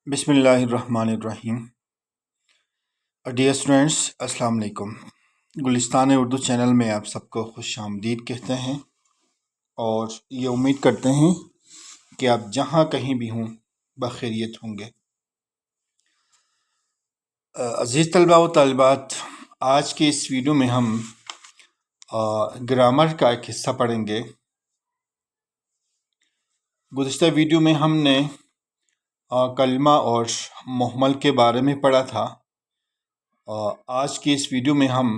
बिस्मिल्लाहिर्रहमानिर्रहीम। Dear students, अस्सलाम वालेकुम। गुलिस्तान उर्दू चैनल में आप सबको खुश आमदीद कहते हैं और ये उम्मीद करते हैं कि आप जहाँ कहीं भी हों बखैरियत होंगे। अज़ीज़ तलबा व तालिबात, आज के इस वीडियो में हम ग्रामर का एक हिस्सा पढ़ेंगे। गुज़िश्ता वीडियो में हमने कलमा और मुहम्मल के बारे में पढ़ा था। आज की इस वीडियो में हम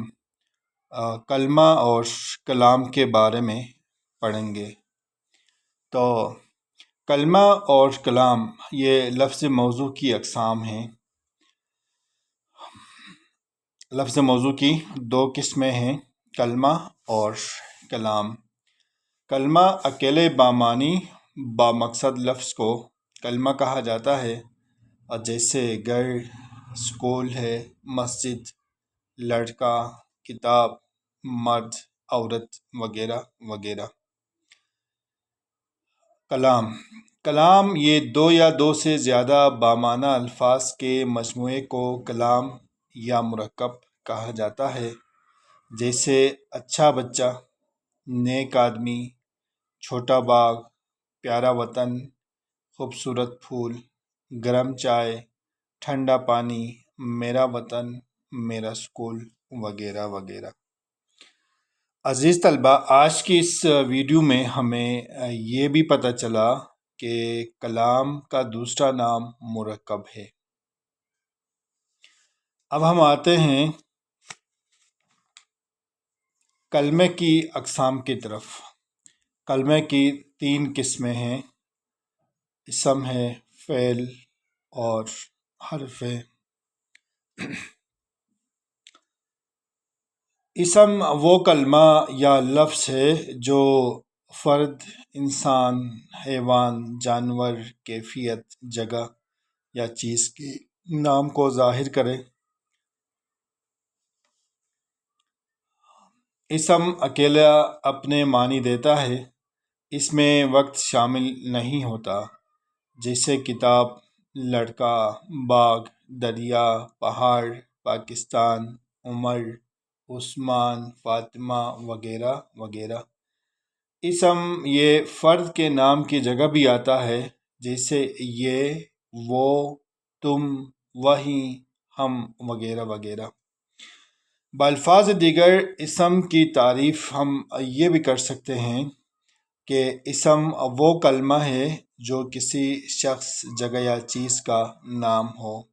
कलमा और कलाम के बारे में पढ़ेंगे। तो कलमा और कलाम ये लफ्ज़ मौजू की अक़साम हैं। लफ्ज़ मौजू की दो किस्में हैं, कलमा और कलाम। कलमा अकेले बामानी बामकसद लफ्ज़ को कलमा कहा जाता है, और जैसे घर, स्कूल है, मस्जिद, लड़का, किताब, मर्द, औरत वगैरह वगैरह। कलाम ये दो या दो से ज़्यादा बामाना अल्फाज के मजमूए को कलाम या मुरक्कब कहा जाता है। जैसे अच्छा बच्चा, नेक आदमी, छोटा बाग, प्यारा वतन, खूबसूरत फूल, गरम चाय, ठंडा पानी, मेरा वतन, मेरा स्कूल वगैरह वगैरह। अज़ीज़ तलबा, आज की इस वीडियो में हमें ये भी पता चला कि कलाम का दूसरा नाम मुरक्कब है। अब हम आते हैं कलमे की अक़साम की तरफ। कलमे की तीन किस्में हैं, इसम है, फ़ेल और हर्फ है। इसम वो कलमा या लफ्ज़ है जो फ़र्द, इंसान, हैवान, जानवर, कैफियत, जगह या चीज़ के नाम को ज़ाहिर करे। इसम अकेला अपने मानी देता है, इसमें वक्त शामिल नहीं होता। जैसे किताब, लड़का, बाग, दरिया, पहाड़, पाकिस्तान, उमर, उस्मान, फातिमा वगैरह वगैरह। इसम ये फ़र्द के नाम की जगह भी आता है, जैसे ये, वो, तुम, वही, हम वगैरह वगैरह। बल्फाज दीगर इसम की तारीफ़ हम ये भी कर सकते हैं कि इसम वो कलमा है जो किसी शख्स, जगह या चीज़ का नाम हो।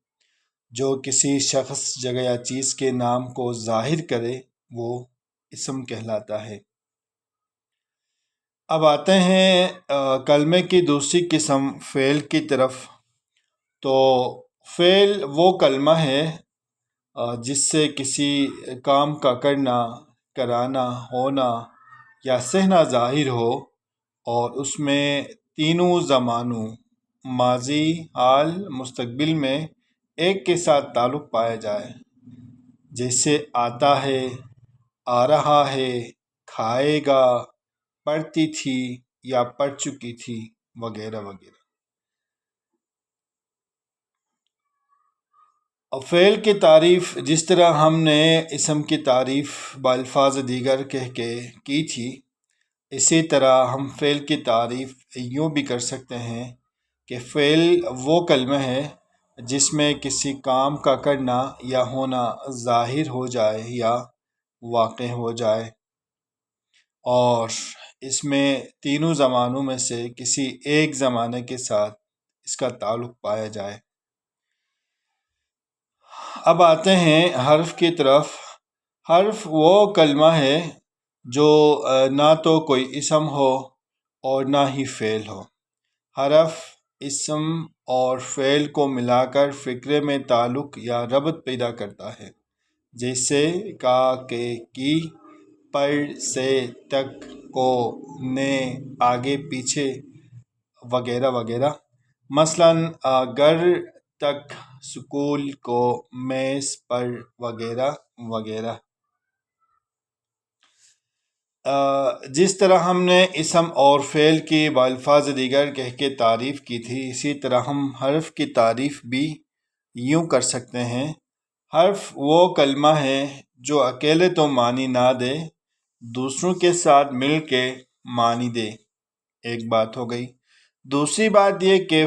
जो किसी शख्स, जगह या चीज़ के नाम को ज़ाहिर करे वो इसम कहलाता है। अब आते हैं कलमे की दूसरी किस्म फ़ेल की तरफ। तो फ़ेल वो कलमा है जिससे किसी काम का करना, कराना, होना या सहना ज़ाहिर हो और उसमें तीनों ज़मानों माजी, हाल, मुस्तकबिल में एक के साथ ताल्लुक़ पाया जाए। जैसे आता है, आ रहा है, खाएगा, पढ़ती थी या पढ़ चुकी थी वगैरह वगैरह। और फ़ेल की तारीफ़ जिस तरह हमने इसम की तारीफ़ बअल्फ़ाज़ दीगर कह के की थी, इसी तरह हम फ़ेल की तारीफ़ यूँ भी कर सकते हैं कि फ़ेल वो कलमा है जिसमें किसी काम का करना या होना ज़ाहिर हो जाए या वाक़ई हो जाए और इसमें तीनों ज़मानों में से किसी एक ज़माने के साथ इसका ताल्लुक़ पाया जाए। अब आते हैं हर्फ की तरफ। हर्फ वो कलमा है जो ना तो कोई इसम हो और ना ही फ़ेल हो। हरफ इसम और फ़ेल को मिलाकर फ़िक्रे में ताल्लुक़ या रबत पैदा करता है। जैसे का, के, की, पर, से, तक, को, ने, आगे पीछे वगैरह वगैरह। मसलन घर तक, स्कूल को, मेज़ पर वगैरह वगैरह। جس طرح ہم نے اسم اور فعل کی بالفاظ دیگر کہہ کے تعریف کی تھی، اسی طرح ہم حرف کی تعریف بھی یوں کر سکتے ہیں۔ حرف وہ کلمہ ہے جو اکیلے تو معنی نہ دے، دوسروں کے ساتھ مل کے معنی دے۔ ایک بات ہو گئی۔ دوسری بات یہ کہ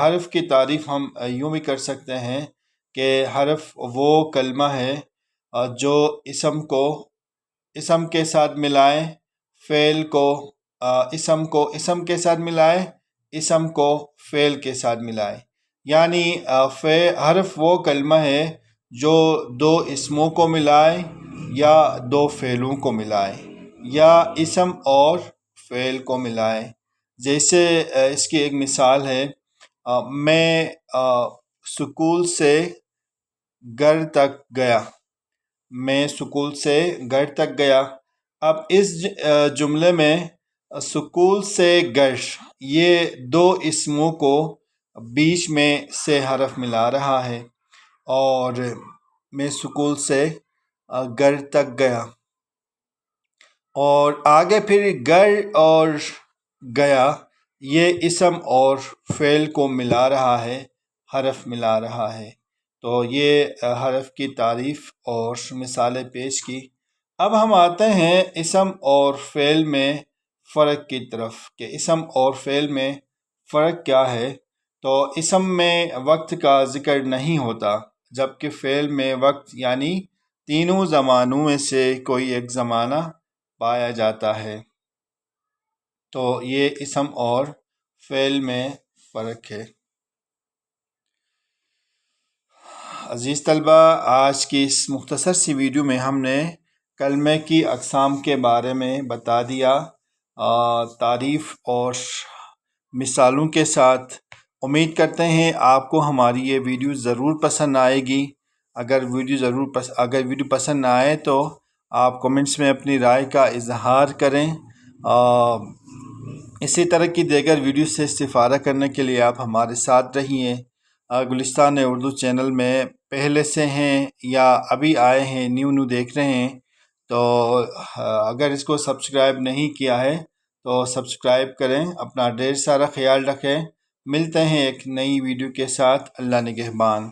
حرف کی تعریف ہم یوں بھی کر سکتے ہیں کہ حرف وہ کلمہ ہے جو اسم کے ساتھ ملائے، فعل کو اسم کے ساتھ ملائے، اسم کو فعل کے ساتھ ملائے۔ یعنی حرف وہ کلمہ ہے جو دو اسموں کو ملائے یا دو فعلوں کو ملائے یا اسم اور فعل کو ملائے۔ جیسے اس کی ایک مثال ہے، میں سکول سے گھر تک گیا۔ میں سکول سے گھر تک گیا۔ اب اس جملے میں سکول سے گھر، یہ دو اسموں کو بیچ میں سے حرف ملا رہا ہے، اور میں سکول سے گھر تک گیا، اور آگے پھر گھر اور گیا، یہ اسم اور فعل کو ملا رہا ہے، حرف ملا رہا ہے۔ تو یہ حرف کی تعریف اور مثالیں پیش کی۔ اب ہم آتے ہیں اسم اور فعل میں فرق کی طرف کہ اسم اور فعل میں فرق کیا ہے۔ تو اسم میں وقت کا ذکر نہیں ہوتا، جبکہ فعل میں وقت یعنی تینوں زمانوں میں سے کوئی ایک زمانہ پایا جاتا ہے۔ تو یہ اسم اور فعل میں فرق ہے۔ عزیز طلبہ، آج کی اس مختصر سی ویڈیو میں ہم نے کلمے کی اقسام کے بارے میں بتا دیا، تعریف اور مثالوں کے ساتھ۔ امید کرتے ہیں آپ کو ہماری یہ ویڈیو ضرور پسند آئے گی۔ اگر ویڈیو پسند نہ آئے تو آپ کمنٹس میں اپنی رائے کا اظہار کریں۔ اسی طرح کی دیگر ویڈیو سے استفادہ کرنے کے لیے آپ ہمارے ساتھ رہیے۔ گلستان اردو چینل میں پہلے سے ہیں یا ابھی آئے ہیں، نیو دیکھ رہے ہیں، تو اگر اس کو سبسکرائب نہیں کیا ہے تو سبسکرائب کریں۔ اپنا ڈھیر سارا خیال رکھیں۔ ملتے ہیں ایک نئی ویڈیو کے ساتھ۔ اللہ نگہبان۔